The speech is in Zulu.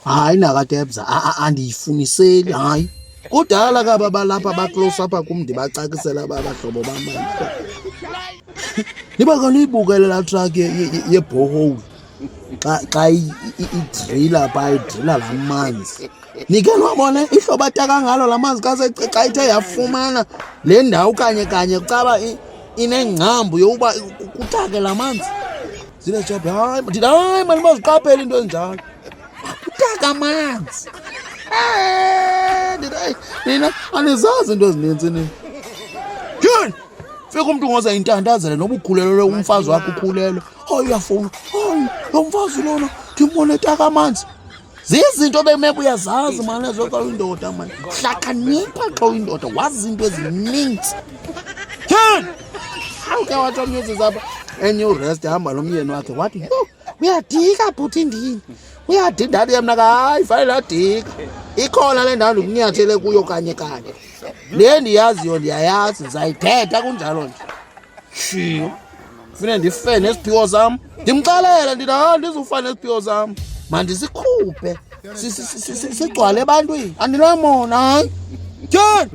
Hayi nakatebza andiyifuniseli hayi. Kudala kaba balapha baclose apha kum ndibacakisela abahlobo bam. Niba kaniyibukele laa truck ye-borehole xa idrila phaa idrila laa manzi. Nikhe nwabona ihlobo ataka ngalo laa manzi xa ithe yafumana le ndawo kanye kucaba inengcambu yokuba kutake laa manzi. Zile job hayi ndithi hayi mani baziqaphele into ezinjalo. Kutaka amanzi. Nina anizazi into ezinintsi nini. Tyhini fika umntu ngoza intandazele noba ukhulelwe umfazi wakho ukhulelwe. Hayi uyafuna. Hayi lo mfazi lona ndimbone etaka amanzi. Zizinto bemeke uyazazi mani ezo xa uyindoda mani. Hlakanipha xa uyindoda wazi into ezininzi. Tyhini awuke watsho umyezi zapha enye urest hamba nomyeni wakhe wathi yho uyadika bhuti ndini. Uyadika ndathi mna hayi fanele adika. Ikhona le ndawo ndikunyathele kuyo kanye. Le ndiyaziyo ndiyayazi ndizayithetha kunjalo nje. Shiyo kufuneka ndife nesiphiwo sam. Ndimxelele ndithi hayi ndizufa nesiphiwo sam. Mandisikhuphe sigcwale ebantwini andinamona hayi. Tyhini